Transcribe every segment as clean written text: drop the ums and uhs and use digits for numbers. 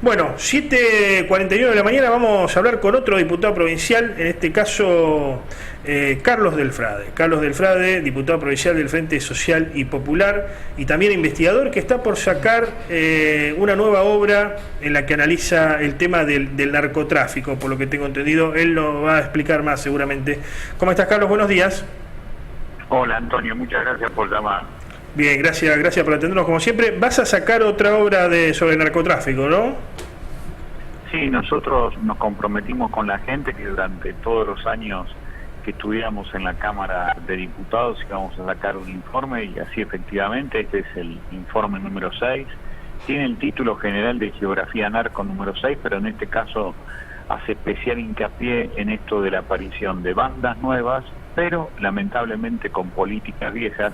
Bueno, 7:41 de la mañana vamos a hablar con otro diputado provincial, en este caso Carlos Delfrade. Carlos Delfrade, diputado provincial del Frente Social y Popular y también investigador que está por sacar una nueva obra en la que analiza el tema del narcotráfico, por lo que tengo entendido. Él lo va a explicar más seguramente. ¿Cómo estás, Carlos? Buenos días. Hola, Antonio, muchas gracias por llamar. Bien, gracias por atendernos como siempre. Vas a sacar otra obra sobre el narcotráfico, ¿no? Sí, nosotros nos comprometimos con la gente que durante todos los años que estuviéramos en la Cámara de Diputados íbamos a sacar un informe y así efectivamente este es el informe número 6. Tiene el título general de Geografía Narco número 6, pero en este caso hace especial hincapié en esto de la aparición de bandas nuevas, pero lamentablemente con políticas viejas.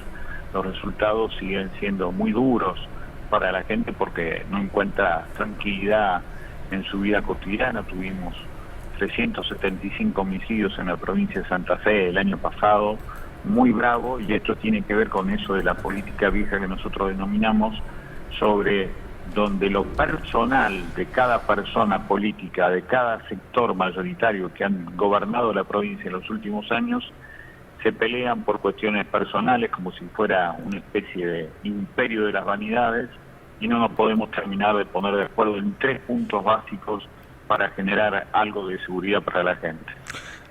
Los resultados siguen siendo muy duros para la gente porque no encuentra tranquilidad en su vida cotidiana. Tuvimos 375 homicidios en la provincia de Santa Fe el año pasado, muy bravo, y esto tiene que ver con eso de la política vieja que nosotros denominamos, sobre donde lo personal de cada persona política, de cada sector mayoritario que han gobernado la provincia en los últimos años, se pelean por cuestiones personales como si fuera una especie de imperio de las vanidades y no nos podemos terminar de poner de acuerdo en 3 puntos básicos para generar algo de seguridad para la gente.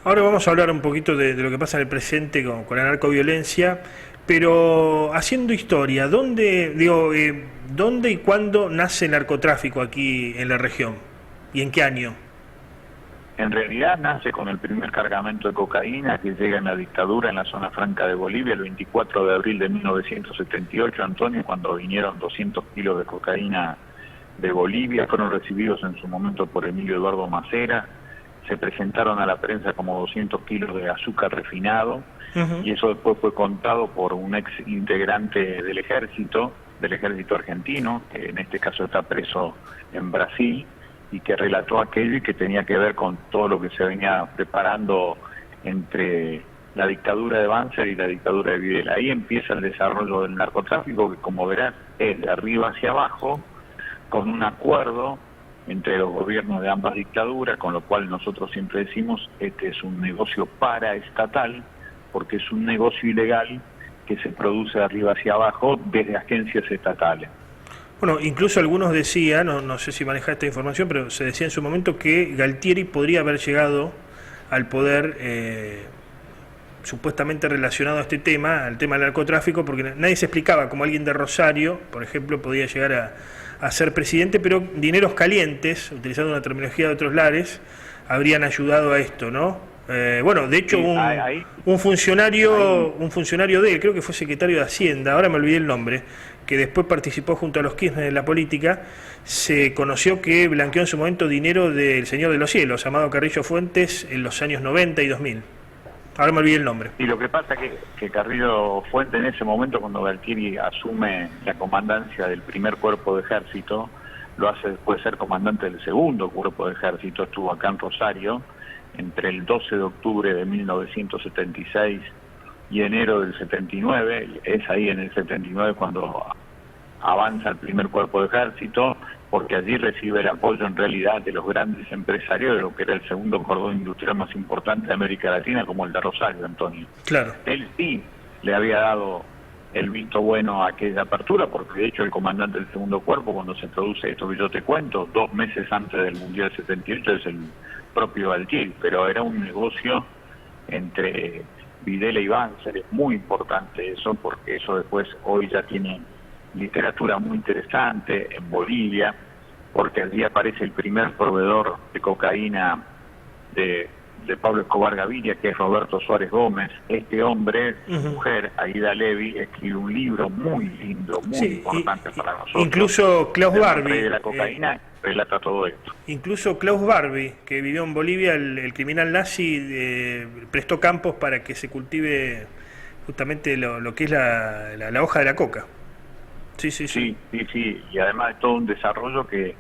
Ahora vamos a hablar un poquito de lo que pasa en el presente con la narcoviolencia, pero haciendo historia, ¿dónde y cuándo nace el narcotráfico aquí en la región? ¿Y en qué año? En realidad nace con el primer cargamento de cocaína que llega en la dictadura en la zona franca de Bolivia el 24 de abril de 1978, Antonio, cuando vinieron 200 kilos de cocaína de Bolivia, fueron recibidos en su momento por Emilio Eduardo Macera, se presentaron a la prensa como 200 kilos de azúcar refinado, y eso después fue contado por un ex integrante del ejército argentino, que en este caso está preso en Brasil, y que relató aquello y que tenía que ver con todo lo que se venía preparando entre la dictadura de Banzer y la dictadura de Videla. Ahí empieza el desarrollo del narcotráfico, que como verás es de arriba hacia abajo, con un acuerdo entre los gobiernos de ambas dictaduras, con lo cual nosotros siempre decimos, este es un negocio paraestatal, porque es un negocio ilegal que se produce de arriba hacia abajo desde agencias estatales. Bueno, incluso algunos decían, no sé si maneja esta información, pero se decía en su momento que Galtieri podría haber llegado al poder supuestamente relacionado a este tema, al tema del narcotráfico, porque nadie se explicaba cómo alguien de Rosario, por ejemplo, podía llegar a ser presidente, pero dineros calientes, utilizando una terminología de otros lares, habrían ayudado a esto, ¿no? Bueno, de hecho, un funcionario de él, creo que fue secretario de Hacienda, ahora me olvidé el nombre, que después participó junto a los Kirchner en la política, se conoció que blanqueó en su momento dinero del Señor de los Cielos, Amado Carrillo Fuentes, en los años 90 y 2000. Ahora me olvidé el nombre. Y lo que pasa es que Carrillo Fuentes en ese momento, cuando Galtieri asume la comandancia del primer cuerpo de ejército, lo hace después ser comandante del segundo cuerpo de ejército, estuvo acá en Rosario, entre el 12 de octubre de 1976 y enero del 79, es ahí en el 79 cuando avanza el primer cuerpo de ejército, porque allí recibe el apoyo en realidad de los grandes empresarios de lo que era el segundo cordón industrial más importante de América Latina, como el de Rosario, Antonio. Claro. Él sí le había dado el visto bueno a aquella apertura, porque de hecho el comandante del segundo cuerpo, cuando se produce esto que yo te cuento, 2 meses antes del Mundial 78, es el propio Galtieri, pero era un negocio entre Videla y Banzer. Es muy importante eso, porque eso después hoy ya tiene literatura muy interesante en Bolivia, porque allí aparece el primer proveedor de cocaína de Pablo Escobar Gaviria, que es Roberto Suárez Gómez. Este hombre, su mujer, Aida Levy, escribe un libro muy lindo, muy importante para nosotros. Incluso Klaus Barbie, de la cocaína, relata todo esto. Incluso Klaus Barbie, que vivió en Bolivia, el criminal nazi, prestó campos para que se cultive justamente lo que es la hoja de la coca. Sí, y además es todo un desarrollo que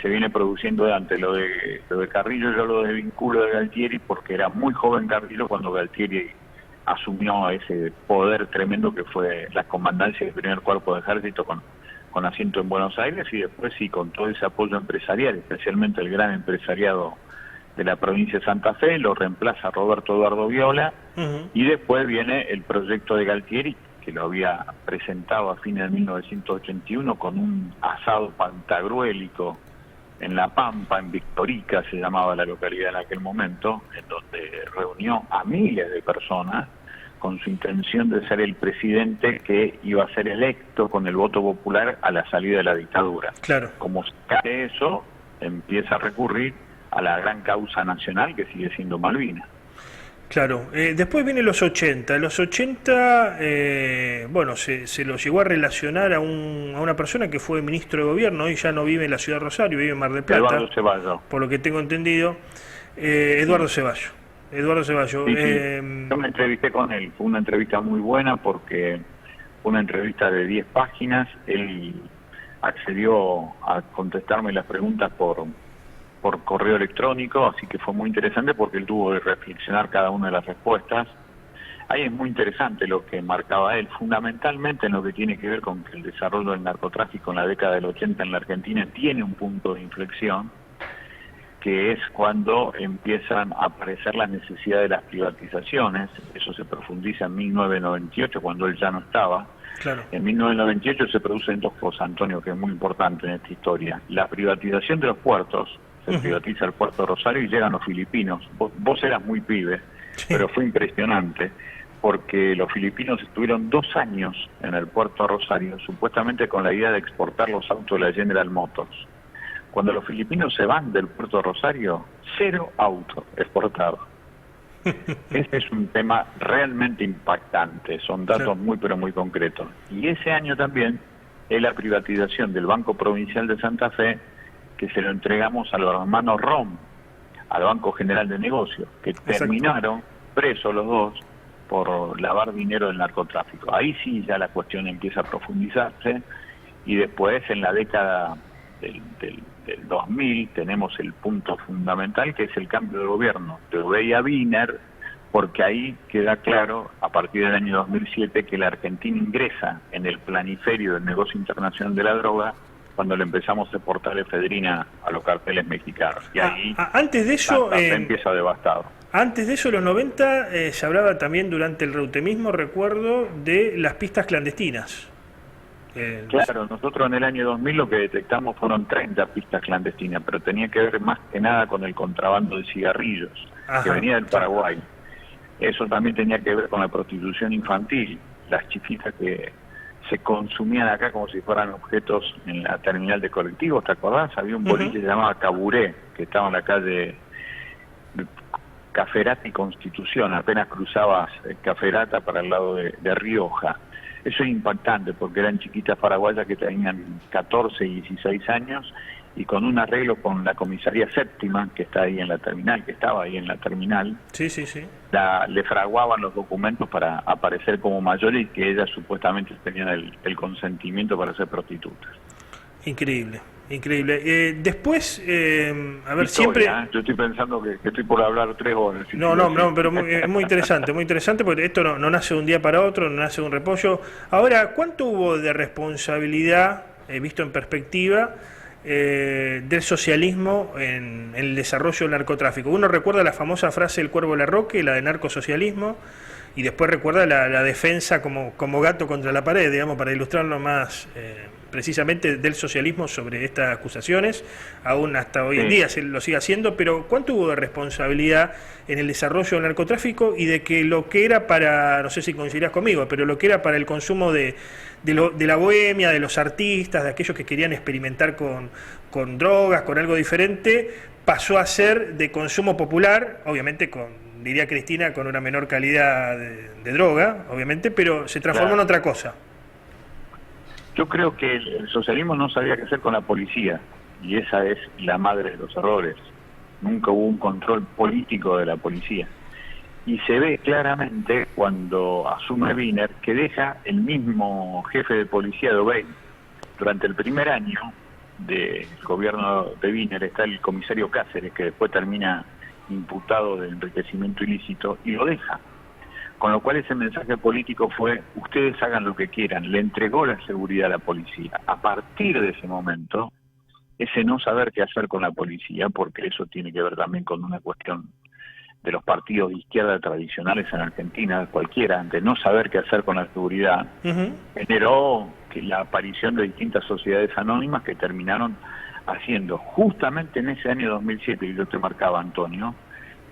se viene produciendo de antes. Lo de Carrillo yo lo desvinculo de Galtieri porque era muy joven Carrillo cuando Galtieri asumió ese poder tremendo que fue la comandancia del primer cuerpo de ejército con con asiento en Buenos Aires, y después sí, con todo ese apoyo empresarial, especialmente el gran empresariado de la provincia de Santa Fe, lo reemplaza Roberto Eduardo Viola, y después viene el proyecto de Galtieri, que lo había presentado a fines de 1981 con un asado pantagruélico en La Pampa, en Victorica se llamaba la localidad en aquel momento, en donde reunió a miles de personas con su intención de ser el presidente que iba a ser electo con el voto popular a la salida de la dictadura. Claro. Como se cae eso, empieza a recurrir a la gran causa nacional que sigue siendo Malvinas. Claro, después vienen los 80. Los 80, bueno, se lo llegó a relacionar a una persona que fue ministro de gobierno, hoy ya no vive en la ciudad de Rosario, vive en Mar del Plata. Eduardo Ceballos. Por lo que tengo entendido, Eduardo Ceballos. Eduardo Ceballos. Sí, sí. Yo me entrevisté con él, fue una entrevista muy buena porque fue una entrevista de 10 páginas, él accedió a contestarme las preguntas por correo electrónico, así que fue muy interesante porque él tuvo que reflexionar cada una de las respuestas. Ahí es muy interesante lo que marcaba él, fundamentalmente en lo que tiene que ver con que el desarrollo del narcotráfico en la década del 80 en la Argentina tiene un punto de inflexión, que es cuando empiezan a aparecer la necesidad de las privatizaciones. Eso se profundiza en 1998, cuando él ya no estaba. Claro. En 1998 se producen dos cosas, Antonio, que es muy importante en esta historia. La privatización de los puertos, se privatiza el puerto de Rosario y llegan los filipinos. Vos eras muy pibe, sí, pero fue impresionante, porque los filipinos estuvieron 2 años en el puerto de Rosario, supuestamente con la idea de exportar los autos de la General Motors. Cuando los filipinos se van del puerto de Rosario, 0 autos exportados. Este es un tema realmente impactante, son datos muy pero muy concretos. Y ese año también es la privatización del Banco Provincial de Santa Fe, que se lo entregamos a los hermanos Rom, al Banco General de Negocios, que terminaron presos los dos por lavar dinero del narcotráfico. Ahí sí ya la cuestión empieza a profundizarse, y después en la década del 2000 tenemos el punto fundamental, que es el cambio de gobierno de Ubey a Wiener, porque ahí queda claro, a partir del año 2007, que la Argentina ingresa en el planiferio del negocio internacional de la droga, cuando le empezamos a exportar efedrina a los carteles mexicanos. Y ahí antes de eso empieza devastado. Antes de eso, en los 90, se hablaba también durante el reutemismo, recuerdo, de las pistas clandestinas. Claro, nosotros en el año 2000 lo que detectamos fueron 30 pistas clandestinas, pero tenía que ver más que nada con el contrabando de cigarrillos, que venía del Paraguay. Eso también tenía que ver con la prostitución infantil, las chiquitas que se consumían acá como si fueran objetos en la terminal de colectivos, ¿te acordás? Había un boliche que se llamaba Caburé, que estaba en la calle Caferata y Constitución, apenas cruzabas Caferata para el lado de Rioja. Eso es impactante porque eran chiquitas paraguayas que tenían 14 y 16 años, y con un arreglo con la comisaría séptima, que está ahí en la terminal, que estaba ahí en la terminal, le fraguaban los documentos para aparecer como mayores, y que ellas supuestamente tenían el consentimiento para ser prostitutas. Increíble, increíble. Después, a ver, historia, siempre... Yo estoy pensando que estoy por hablar 3 horas. No, pero es muy interesante, porque esto no nace de un día para otro, no nace de un repollo. Ahora, ¿cuánto hubo de responsabilidad, visto en perspectiva, del socialismo en el desarrollo del narcotráfico? Uno recuerda la famosa frase del Cuervo Larroque, la de narcosocialismo, y después recuerda la defensa como gato contra la pared, digamos, para ilustrarlo más precisamente del socialismo sobre estas acusaciones. Aún hasta hoy en día se lo sigue haciendo, pero ¿cuánto hubo de responsabilidad en el desarrollo del narcotráfico y de que lo que era para, no sé si coincidirás conmigo, pero lo que era para el consumo de la bohemia, de los artistas, de aquellos que querían experimentar con drogas, con algo diferente, pasó a ser de consumo popular, obviamente diría Cristina, con una menor calidad de droga, obviamente, pero se transformó en otra cosa? Yo creo que el socialismo no sabía qué hacer con la policía, y esa es la madre de los errores. Nunca hubo un control político de la policía. Y se ve claramente cuando asume Wiener, que deja el mismo jefe de policía de Ubey. Durante el primer año del gobierno de Wiener está el comisario Cáceres, que después termina imputado de enriquecimiento ilícito, y lo deja. Con lo cual ese mensaje político fue, ustedes hagan lo que quieran, le entregó la seguridad a la policía. A partir de ese momento, ese no saber qué hacer con la policía, porque eso tiene que ver también con una cuestión de los partidos de izquierda tradicionales en Argentina, cualquiera, de no saber qué hacer con la seguridad, generó que la aparición de distintas sociedades anónimas que terminaron haciendo, justamente en ese año 2007, que yo te marcaba, Antonio,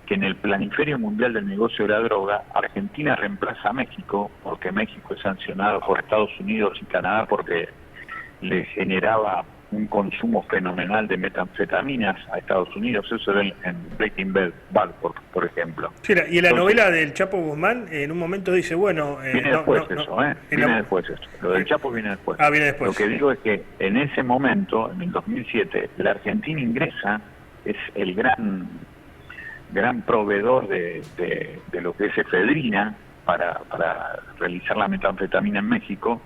que en el planiferio mundial del negocio de la droga, Argentina reemplaza a México, porque México es sancionado por Estados Unidos y Canadá porque le generaba un consumo fenomenal de metanfetaminas a Estados Unidos. Eso era en Breaking Bad, por ejemplo. Sí, y en la novela del Chapo Guzmán, en un momento dice, bueno... viene después eso. Lo del Chapo viene después. Ah, viene después. Lo que digo es que en ese momento, en el 2007, la Argentina ingresa, es el gran proveedor de lo que es efedrina para realizar la metanfetamina en México.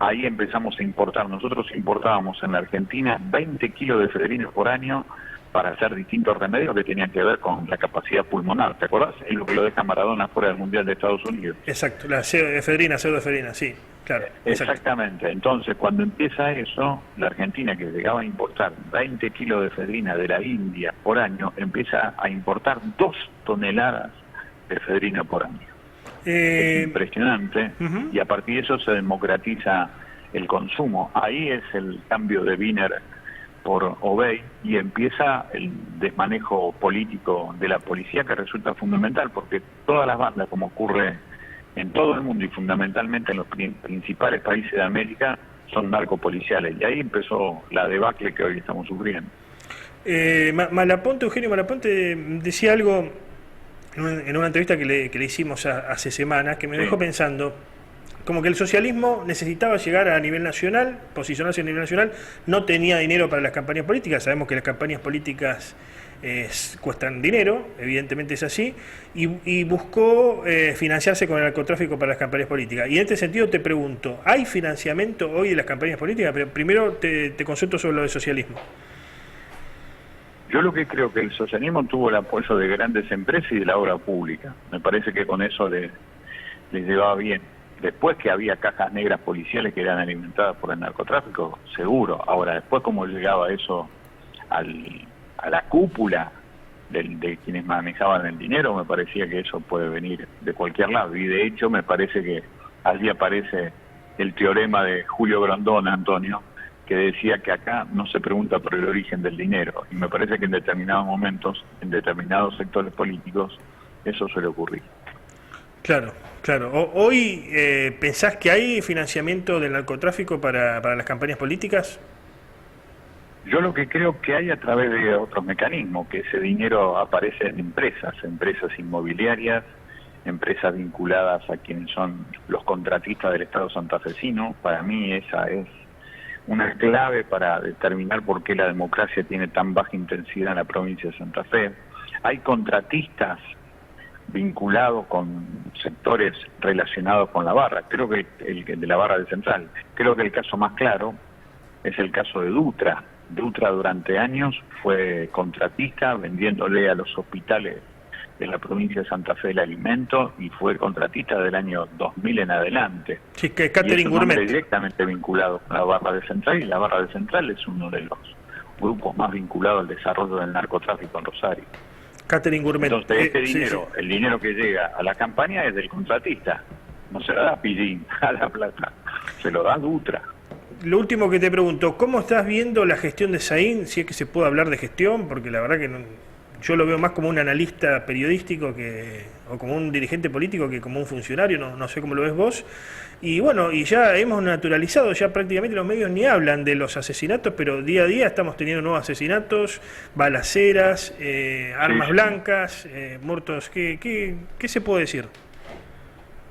Ahí empezamos a importar. Nosotros importábamos en la Argentina 20 kilos de efedrina por año para hacer distintos remedios que tenían que ver con la capacidad pulmonar. ¿Te acordás? Es lo que lo deja Maradona fuera del Mundial de Estados Unidos. Exacto, la pseudoefedrina, sí, claro. Exactamente. Entonces, cuando empieza eso, la Argentina, que llegaba a importar 20 kilos de efedrina de la India por año, empieza a importar 2 toneladas de efedrina por año. Es impresionante, y a partir de eso se democratiza el consumo. Ahí es el cambio de Wiener por Obey y empieza el desmanejo político de la policía, que resulta fundamental, porque todas las bandas, como ocurre en todo el mundo y fundamentalmente en los principales países de América, son narcopoliciales, y ahí empezó la debacle que hoy estamos sufriendo. Eugenio Malaponte decía algo en una entrevista que le hicimos hace semanas, que me dejó pensando, como que el socialismo necesitaba llegar a nivel nacional, posicionarse a nivel nacional, no tenía dinero para las campañas políticas, sabemos que las campañas políticas cuestan dinero, evidentemente es así, y buscó financiarse con el narcotráfico para las campañas políticas. Y en este sentido te pregunto, ¿hay financiamiento hoy de las campañas políticas? Pero primero te consulto sobre lo del socialismo. Yo lo que creo que el socialismo tuvo el apoyo de grandes empresas y de la obra pública. Me parece que con eso les llevaba bien. Después que había cajas negras policiales que eran alimentadas por el narcotráfico, seguro. Ahora, después cómo llegaba eso a la cúpula de quienes manejaban el dinero, me parecía que eso puede venir de cualquier lado. Y de hecho me parece que allí aparece el teorema de Julio Grondona, Antonio, que decía que acá no se pregunta por el origen del dinero, y me parece que en determinados momentos, en determinados sectores políticos, eso suele ocurrir. Claro. ¿Hoy pensás que hay financiamiento del narcotráfico para las campañas políticas? Yo lo que creo que hay a través de otros mecanismos, que ese dinero aparece en empresas inmobiliarias, empresas vinculadas a quienes son los contratistas del Estado santafesino. Para mí esa es una clave para determinar por qué la democracia tiene tan baja intensidad en la provincia de Santa Fe. Hay contratistas vinculados con sectores relacionados con la barra, creo que el de la barra de Central. Creo que el caso más claro es el caso de Dutra. Dutra durante años fue contratista vendiéndole a los hospitales de la provincia de Santa Fe el alimento, y fue contratista del año 2000 en adelante. Sí, que Catering Gourmet. Directamente vinculado con la barra de Central, y la barra de Central es uno de los grupos más vinculados al desarrollo del narcotráfico en Rosario. Catering Gourmet. Entonces dinero, el dinero que llega a la campaña es del contratista, no se lo da Pillín a La Plata, se lo da Dutra. Lo último que te pregunto, ¿cómo estás viendo la gestión de Saín? Si es que se puede hablar de gestión, porque la verdad que yo lo veo más como un analista periodístico o como un dirigente político que como un funcionario, no sé cómo lo ves vos. Y bueno, y ya hemos naturalizado, ya prácticamente los medios ni hablan de los asesinatos, pero día a día estamos teniendo nuevos asesinatos, balaceras, armas blancas, muertos. ¿Qué se puede decir?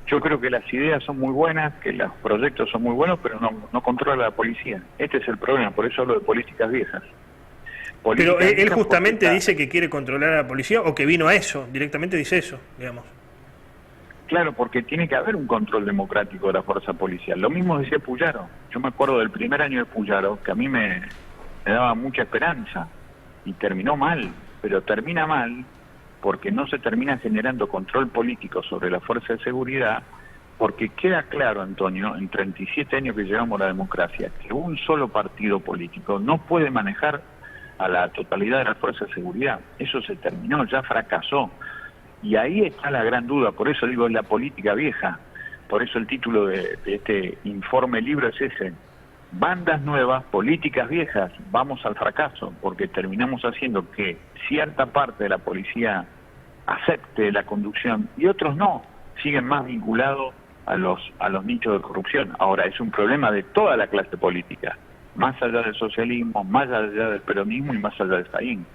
Yo creo que las ideas son muy buenas, que los proyectos son muy buenos, pero no controla la policía. Este es el problema, por eso hablo de políticas viejas. Pero él justamente dice que quiere controlar a la policía, o que vino a eso, directamente dice eso, digamos. Claro, porque tiene que haber un control democrático de la fuerza policial. Lo mismo decía Puyaro. Yo me acuerdo del primer año de Puyaro, que a mí me daba mucha esperanza, y terminó mal, pero termina mal porque no se termina generando control político sobre la fuerza de seguridad, porque queda claro, Antonio, en 37 años que llevamos a la democracia, que un solo partido político no puede manejar a la totalidad de la fuerza de seguridad. Eso se terminó, ya fracasó. Y ahí está la gran duda, por eso digo, es la política vieja. Por eso el título de este informe libro es ese: bandas nuevas, políticas viejas, vamos al fracaso, porque terminamos haciendo que cierta parte de la policía acepte la conducción y otros no, siguen más vinculados a los nichos de corrupción. Ahora, es un problema de toda la clase política, más allá del socialismo, más allá del peronismo y más allá de Saín.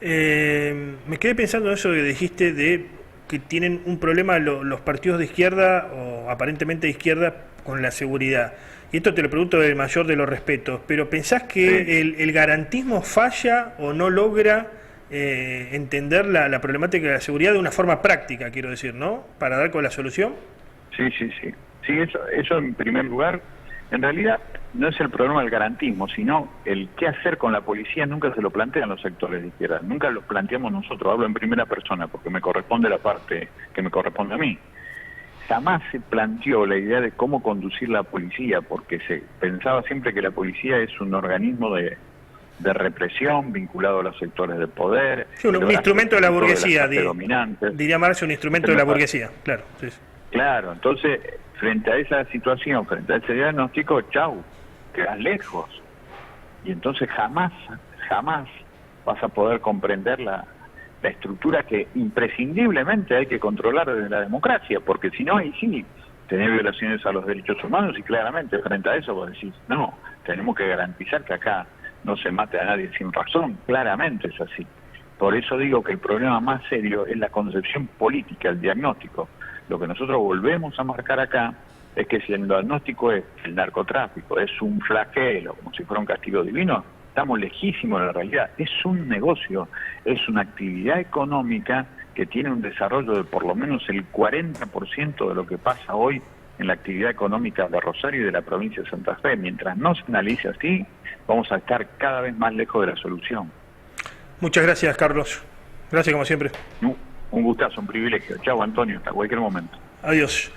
Me quedé pensando en eso que dijiste de que tienen un problema los partidos de izquierda o aparentemente de izquierda con la seguridad. Y esto te lo pregunto del mayor de los respetos, pero ¿pensás que el garantismo falla o no logra entender la problemática de la seguridad de una forma práctica, quiero decir, ¿no? Para dar con la solución. Sí. Sí, eso en primer lugar, en realidad no es el problema del garantismo, sino el qué hacer con la policía nunca se lo plantean los sectores de izquierda, nunca lo planteamos nosotros, hablo en primera persona porque me corresponde la parte que me corresponde a mí. Jamás se planteó la idea de cómo conducir la policía, porque se pensaba siempre que la policía es un organismo de represión vinculado a los sectores de poder. Sí, un instrumento de la burguesía, diría Marx, un instrumento de la burguesía, claro. Sí. Claro, entonces, frente a esa situación, frente a ese diagnóstico, chau, quedas lejos. Y entonces jamás vas a poder comprender la estructura que imprescindiblemente hay que controlar desde la democracia, porque si no, ahí sí, tenés violaciones a los derechos humanos y claramente frente a eso vos decís, no, tenemos que garantizar que acá no se mate a nadie sin razón, claramente es así. Por eso digo que el problema más serio es la concepción política, el diagnóstico. Lo que nosotros volvemos a marcar acá es que si el diagnóstico es el narcotráfico, es un flagelo, como si fuera un castigo divino, estamos lejísimos de la realidad. Es un negocio, es una actividad económica que tiene un desarrollo de por lo menos el 40% de lo que pasa hoy en la actividad económica de Rosario y de la provincia de Santa Fe. Mientras no se analice así, vamos a estar cada vez más lejos de la solución. Muchas gracias, Carlos. Gracias como siempre. Un gustazo, un privilegio. Chau, Antonio, hasta cualquier momento. Adiós.